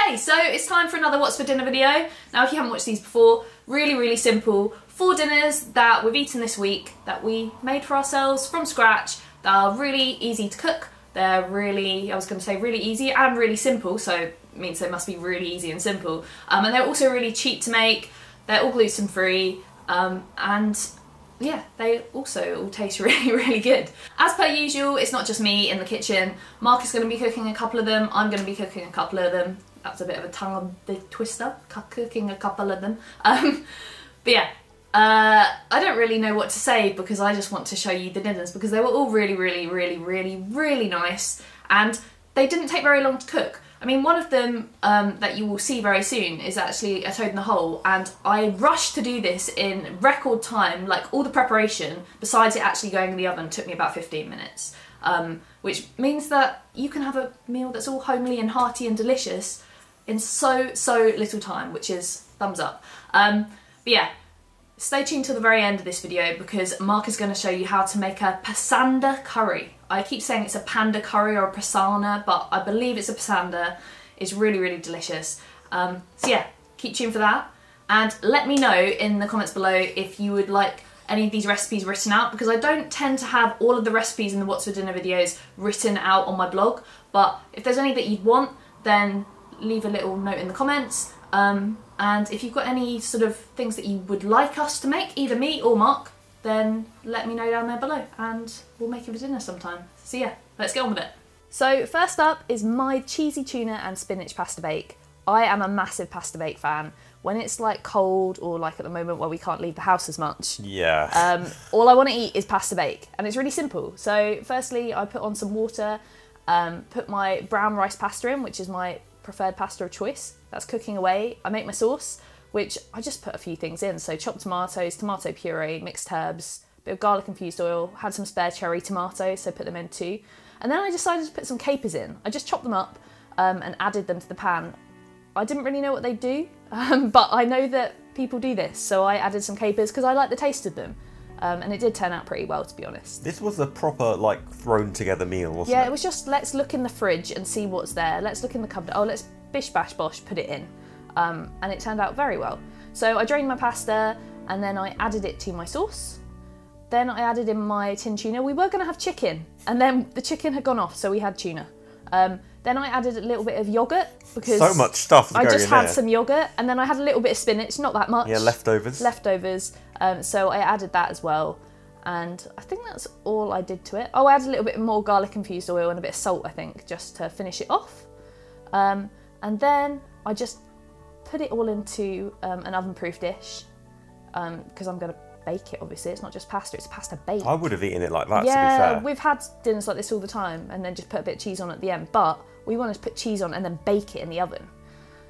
Okay, so it's time for another What's for Dinner video. Now if you haven't watched these before, really simple 4 dinners that we've eaten this week that we made for ourselves from scratch that are really easy to cook. They're really, I was going to say really easy and really simple, so it means they must be really easy and simple. And they're also really cheap to make. They're all gluten free and yeah, they also all taste really good. As per usual, it's not just me in the kitchen. Mark is going to be cooking a couple of them. I'm going to be cooking a couple of them. That's a bit of a tongue twister, cooking a couple of them. But yeah, I don't really know what to say because I just want to show you the dinners because they were all really nice and they didn't take very long to cook. I mean, one of them that you will see very soon is actually a toad in the hole, and I rushed to do this in record time. Like, all the preparation, besides it actually going in the oven, took me about 15 minutes. Which means that you can have a meal that's all homely and hearty and delicious in so little time, which is thumbs up. But yeah, stay tuned till the very end of this video because Mark is going to show you how to make a Pasanda curry. I keep saying it's a panda curry or a Pasanda, but I believe it's a Pasanda. It's really delicious. So yeah, keep tuned for that. And let me know in the comments below if you would like any of these recipes written out, because I don't tend to have all of the recipes in the What's for Dinner videos written out on my blog. But if there's any that you'd want, then leave a little note in the comments. And if you've got any sort of things that you would like us to make, either me or Mark, then let me know down there below and we'll make it for dinner sometime. So yeah, let's get on with it. So first up is my cheesy tuna and spinach pasta bake. I am a massive pasta bake fan. When it's like cold or like at the moment where we can't leave the house as much, yeah, all I want to eat is pasta bake, and it's really simple. So firstly, I put on some water, put my brown rice pasta in, which is my preferred pasta of choice. That's cooking away. I make my sauce, which I just put a few things in. So chopped tomatoes, tomato puree, mixed herbs, a bit of garlic infused oil, had some spare cherry tomatoes, so put them in too. And then I decided to put some capers in. I just chopped them up and added them to the pan. I didn't really know what they do, but I know that people do this, so I added some capers because I like the taste of them. And it did turn out pretty well, to be honest. This was a proper, like, thrown together meal, wasn't it? Yeah, it was just, let's look in the fridge and see what's there. Let's look in the cupboard. Oh, let's bish bash bosh, put it in. And it turned out very well. So I drained my pasta and then I added it to my sauce. Then I added in my tin tuna. We were going to have chicken, and then the chicken had gone off, so we had tuna. Then I added a little bit of yoghurt because so much stuff. I just had some yoghurt, and then I had a little bit of spinach, not that much. Yeah, leftovers. Leftovers. So I added that as well, and I think that's all I did to it. Oh, I added a little bit more garlic infused oil and a bit of salt, I think, just to finish it off. And then I just put it all into an oven-proof dish because I'm going to bake it, obviously. It's not just pasta, it's a pasta bake. I would have eaten it like that, yeah, to be fair. We've had dinners like this all the time and then just put a bit of cheese on at the end, but we wanted to put cheese on and then bake it in the oven.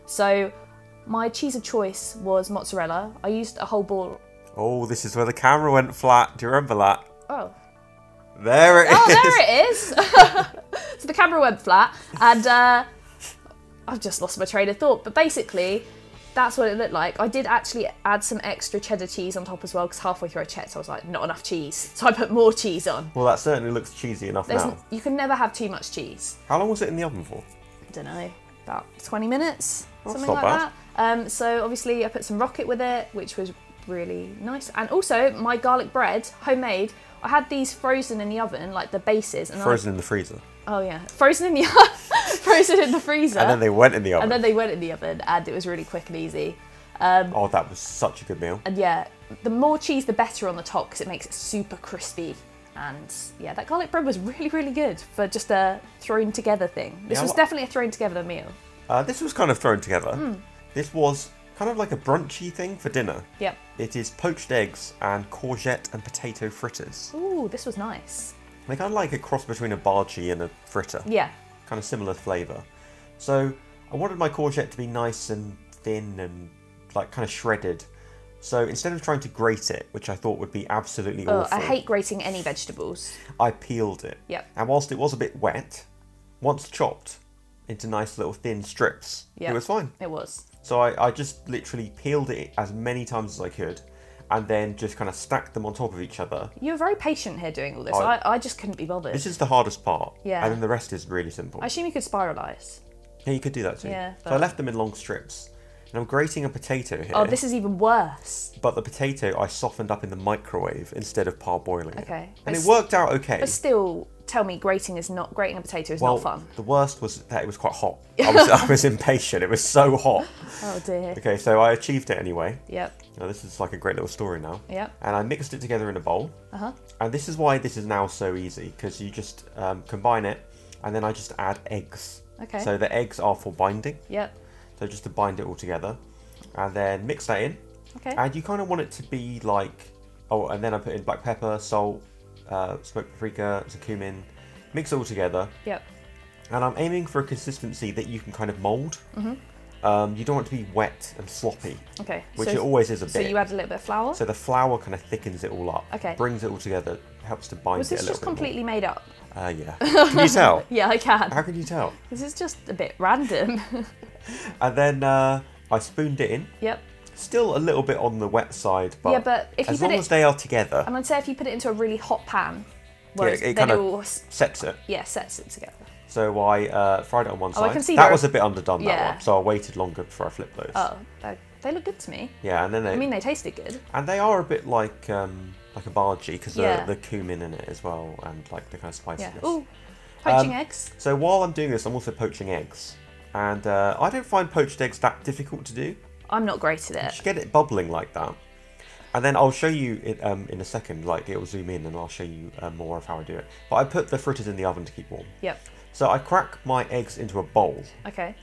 So my cheese of choice was mozzarella. I used a whole ball. Oh, this is where the camera went flat. Do you remember that? Oh. There it is. Oh, there it is. So the camera went flat and I've just lost my train of thought. But basically, that's what it looked like. I did actually add some extra cheddar cheese on top as well because halfway through I checked, I was like, not enough cheese. So I put more cheese on. Well, that certainly looks cheesy enough now. You can never have too much cheese. How long was it in the oven for? I don't know, about 20 minutes, something like bad. that. So obviously I put some rocket with it, which was really nice. And also my garlic bread, homemade, I had these frozen in the oven, like the bases. And frozen in the freezer. Oh yeah, frozen in the frozen in the freezer. And then they went in the oven. And then they went in the oven, and it was really quick and easy. Oh, that was such a good meal. And yeah, the more cheese, the better on the top because it makes it super crispy. And yeah, that garlic bread was really good for just a thrown together thing. This was definitely a thrown together meal. This was kind of thrown together. This was kind of like a brunchy thing for dinner. Yep. It is poached eggs and courgette and potato fritters. Ooh, this was nice. They kind of like a cross between a bhaji and a fritter. Yeah. Kind of similar flavour. So I wanted my courgette to be nice and thin and like kind of shredded. So instead of trying to grate it, which I thought would be absolutely awful. I hate grating any vegetables. I peeled it. Yep. And whilst it was a bit wet, once chopped into nice little thin strips, it was fine. It was. So I just literally peeled it as many times as I could and then just kind of stacked them on top of each other. You were very patient here doing all this. I just couldn't be bothered. This is the hardest part. Yeah. And then the rest is really simple. I assume you could spiralise. Yeah, you could do that too. Yeah, So I left them in long strips. And I'm grating a potato here. Oh, this is even worse. But the potato I softened up in the microwave instead of parboiling it. Okay. And it worked out okay. But still, tell me grating a potato is not fun. The worst was that it was quite hot. I was impatient. It was so hot. Oh dear. Okay, so I achieved it anyway. Yep. Now this is like a great little story now. Yep. And I mixed it together in a bowl. And this is why this is now so easy, because you just combine it, and then I just add eggs. Okay. So the eggs are for binding. Yep. So just to bind it all together, and then mix that in. Okay. And you kind of want it to be like, oh, and then I put in black pepper, salt, smoked paprika, some cumin, mix it all together. Yep. And I'm aiming for a consistency that you can kind of mould. You don't want it to be wet and sloppy. Okay. Which it always is a bit. So you add a little bit of flour? So the flour kind of thickens it all up. Okay. Brings it all together, helps to bind it a little bit. Was this just completely made up? Yeah. Can you tell? Yeah, I can. How can you tell? This is just a bit random. And then I spooned it in. Yep. Still a little bit on the wet side, but, yeah, but if you as long as they are together. And I'd say if you put it into a really hot pan, whereas it then kind it of will sets it. Yeah, sets it together. So I fried it on one side. I can see that was a bit underdone, that Yeah. one. So I waited longer before I flipped those. Oh, they look good to me. Yeah, and then I mean, they tasted good. And they are a bit like a bhaji, because Yeah. the cumin in it as well, and like the kind of spiciness. Yeah. Ooh, poaching eggs. So while I'm doing this, I'm also poaching eggs. And I don't find poached eggs that difficult to do. I'm not great at it. Just get it bubbling like that. And then I'll show you it in a second, like it'll zoom in and I'll show you more of how I do it. But I put the fritters in the oven to keep warm. Yep. So I crack my eggs into a bowl. Okay.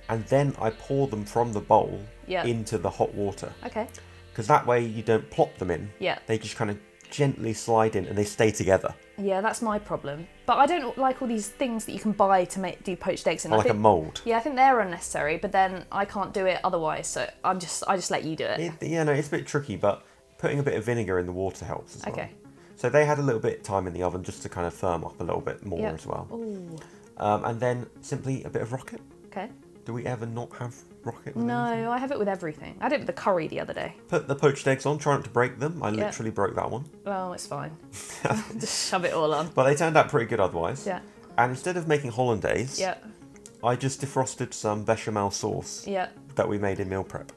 And then I pour them from the bowl Yep. into the hot water. Okay. Because that way you don't plop them in. Yeah. They just kind of gently slide in and they stay together. Yeah, that's my problem. But I don't like all these things that you can buy to do poached eggs. And Like a mould. Yeah, I think they're unnecessary, but then I can't do it otherwise, so I just let you do it. Yeah, no, it's a bit tricky, but putting a bit of vinegar in the water helps as well. Okay. So they had a little bit of time in the oven just to kind of firm up a little bit more Yep. as well. Ooh. And then simply a bit of rocket. Okay. Do we ever not have rocket with No, anything? I have it with everything. I did it with the curry the other day. Put the poached eggs on, try not to break them. I Yeah. literally broke that one. Well, it's fine. Just shove it all on. But they turned out pretty good otherwise. Yeah. And instead of making hollandaise, Yeah. I just defrosted some bechamel sauce Yeah. that we made in meal prep.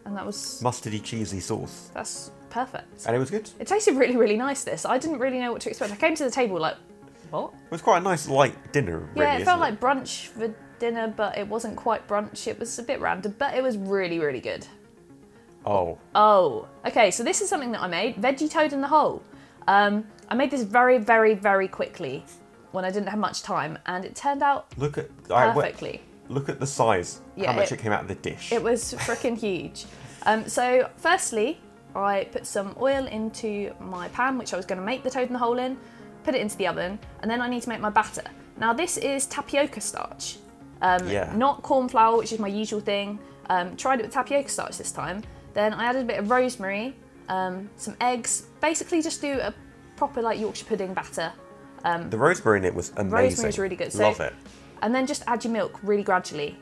And that was... Mustardy, cheesy sauce. That's perfect. And it was good. It tasted really, really nice, this. I didn't really know what to expect. I came to the table like, what? It was quite a nice light dinner, really, Yeah, it felt isn't like brunch for dinner, but it wasn't quite brunch. It was a bit random, but it was really, really good. Oh. Oh, okay, so this is something that I made. Veggie toad in the hole. I made this very, very, very quickly when I didn't have much time, and it turned out Look at perfectly. Look at the size, Yeah, how much it came out of the dish. It was freaking huge. So firstly, I put some oil into my pan, which I was going to make the toad in the hole in, put it into the oven, and then I need to make my batter. Now this is tapioca starch, not corn flour, which is my usual thing. Tried it with tapioca starch this time. Then I added a bit of rosemary, some eggs, basically just do a proper like Yorkshire pudding batter. The rosemary in it was amazing. Rosemary is really good. Love it. And then just add your milk really gradually,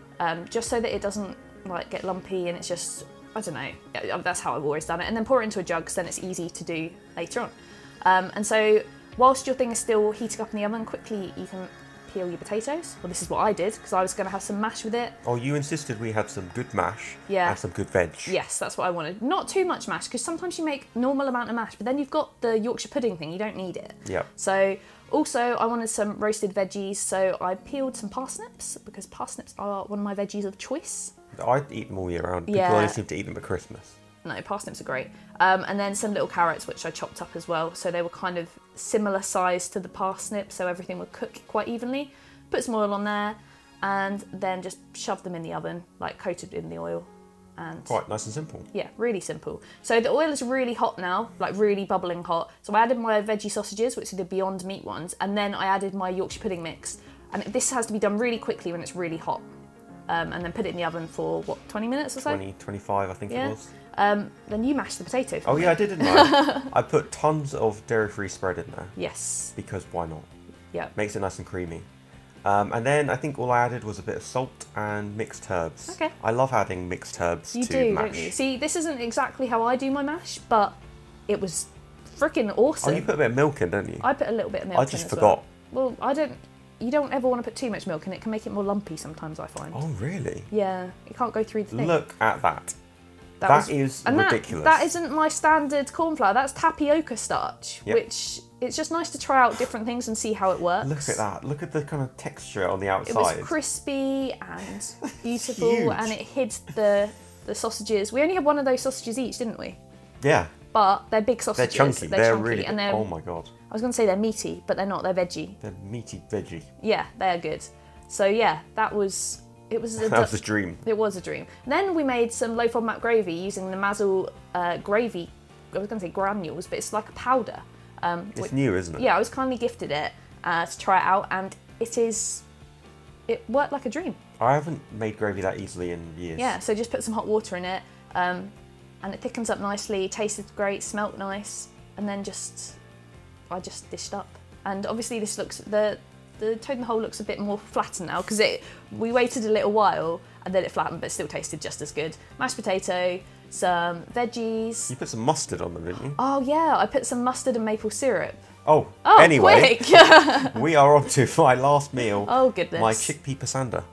just so that it doesn't like get lumpy and it's just, I don't know, that's how I've always done it. And then pour it into a jug, because then it's easy to do later on. And so whilst your thing is still heating up in the oven, quickly you can peel your potatoes. Well, this is what I did, because I was going to have some mash with it. Oh, you insisted we had some good mash and some good veg. Yes, that's what I wanted. Not too much mash, because sometimes you make normal amount of mash, but then you've got the Yorkshire pudding thing, you don't need it. Yep. So also I wanted some roasted veggies, so I peeled some parsnips, because parsnips are one of my veggies of choice. I'd eat them all year round. Yeah. People only seem to eat them at Christmas. No, parsnips are great. And then some little carrots, which I chopped up as well, so they were kind of similar size to the parsnip, so everything would cook quite evenly. Put some oil on there, and then just shove them in the oven, like coated in the oil. And Quite nice and simple. yeah, really simple. So the oil is really hot now, like really bubbling hot. So I added my veggie sausages, which are the Beyond Meat ones, and then I added my Yorkshire pudding mix. And this has to be done really quickly when it's really hot. And then put it in the oven for, what, 20 minutes or so? 20, 25, I think it was. Then you mashed the potato for Oh me. yeah, I did, didn't I? I put tons of dairy-free spread in there. Yes. Because why not? Yeah. Makes it nice and creamy. And then I think all I added was a bit of salt and mixed herbs. Okay. I love adding mixed herbs to You do, mash. don't you? See, this isn't exactly how I do my mash, but it was freaking awesome. Oh, you put a bit of milk in, don't you? I put a little bit of milk in I just as forgot. Well, I don't... you don't ever want to put too much milk in it. It can make it more lumpy sometimes, I find. Oh, really? Yeah, it can't go through the thing. Look at that. That is ridiculous. That isn't my standard corn flour. That's tapioca starch, which it's just nice to try out different things and see how it works. Look at that. Look at the kind of texture on the outside. It was crispy and beautiful, and it hid the sausages. We only had one of those sausages each, didn't we? Yeah. But they're big sausages. They're chunky. They're chunky, really and they're, oh my god. I was going to say they're meaty, but they're not. They're veggie. They're meaty veggie. Yeah, they're good. So yeah, that was a dream. It was a dream. Then we made some low FODMAP gravy using the Mazel gravy. I was going to say granules, but it's like a powder. It's new, isn't it? Yeah, I was kindly gifted it to try it out, and it worked like a dream. I haven't made gravy that easily in years. Yeah, so just put some hot water in it, and it thickens up nicely, tasted great, smelt nice, and then I just dished up. And obviously this looks, the toad in the hole looks a bit more flattened now, because we waited a little while and then it flattened, but still tasted just as good. Mashed potato, some veggies. You put some mustard on them, didn't you? Oh yeah, I put some mustard and maple syrup. Oh anyway, quick. We are on to my last meal. Oh goodness. My chickpea pasanda.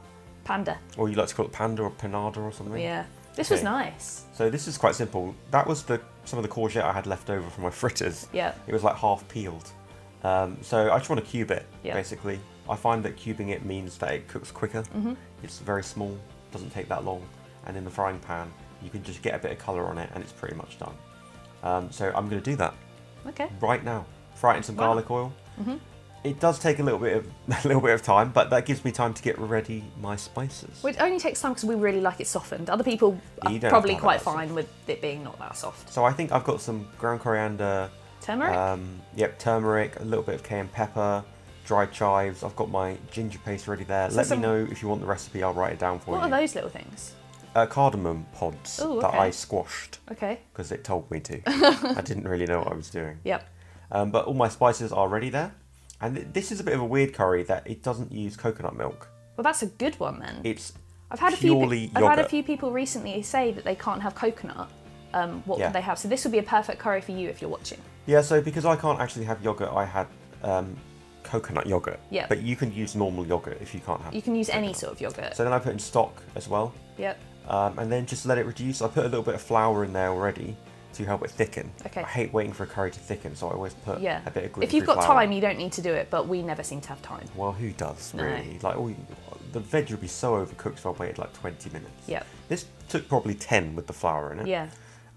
Panda. Or you like to call it panda or panada or something? Yeah. This was nice. So this is quite simple. That was some of the courgette I had left over from my fritters. Yeah. It was like half peeled. So I just want to cube it, basically. I find that cubing it means that it cooks quicker. It's very small, doesn't take that long. And in the frying pan, you can just get a bit of colour on it and it's pretty much done. So I'm going to do that right now. Fry it in some garlic oil. It does take a little bit of time, but that gives me time to get ready my spices. Well, it only takes time because we really like it softened. Other people are probably quite fine with it being not that soft. So I think I've got some ground coriander. Turmeric? Yep, turmeric, a little bit of cayenne pepper, dried chives. I've got my ginger paste ready there. Let me know if you want the recipe, I'll write it down for you. What are those little things? Cardamom pods that I squashed. Okay. Because it told me to. I didn't really know what I was doing. Yep. But all my spices are ready there. And this is a bit of a weird curry that it doesn't use coconut milk. Well, that's a good one then. It's I've had purely I've had a few people recently say that they can't have coconut. What could they have? So this would be a perfect curry for you if you're watching. Yeah, so because I can't actually have yogurt, I had coconut yogurt. Yeah. But you can use normal yogurt if you can't have. You can use any sort of yogurt. So then I put in stock as well. Yep. And then just let it reduce. I put a little bit of flour in there already to help it thicken. Okay. I hate waiting for a curry to thicken, so I always put a bit of gluten-free If you've got flour. time, you don't need to do it, but we never seem to have time. Well, who does, really? No. Like, the veg would be so overcooked if I waited like 20 minutes. Yeah. This took probably 10 with the flour in it. Yeah.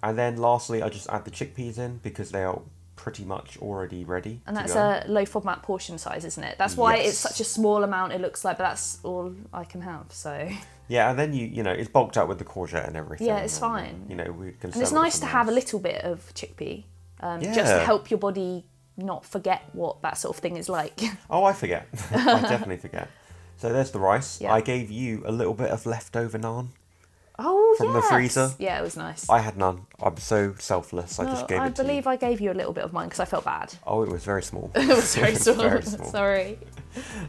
And then lastly, I just add the chickpeas in because they are pretty much already ready. And that's a low FODMAP portion size, isn't it? That's why it's such a small amount, it looks like, but that's all I can have, so... Yeah, and then you know, it's bulked out with the courgette and everything. Yeah, it's fine. You know, we can. And it's nice to have a little bit of chickpea, just to help your body not forget what that sort of thing is like. Oh, I forget. I definitely forget. So there's the rice. Yeah. I gave you a little bit of leftover naan. Oh, from the freezer. Yeah, it was nice. I had none. I'm so selfless. I just gave it to you. I believe I gave you a little bit of mine because I felt bad. Oh, it was very small. It was very small. Very small. Sorry.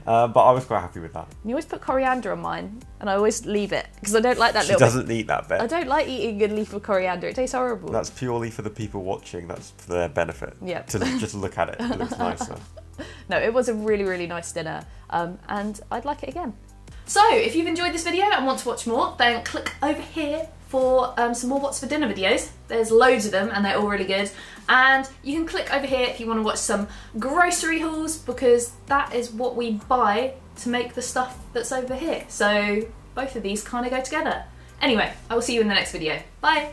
But I was quite happy with that. You always put coriander on mine, and I always leave it because I don't like that little. She doesn't eat that bit. I don't like eating a leaf of coriander. It tastes horrible. That's purely for the people watching. That's for their benefit. Yeah. To just look at it. It looks nicer. No, it was a really, really nice dinner, and I'd like it again. So, if you've enjoyed this video and want to watch more, then click over here for some more What's for Dinner videos. There's loads of them and they're all really good. And you can click over here if you want to watch some grocery hauls, because that is what we buy to make the stuff that's over here. So both of these kind of go together. Anyway, I will see you in the next video. Bye!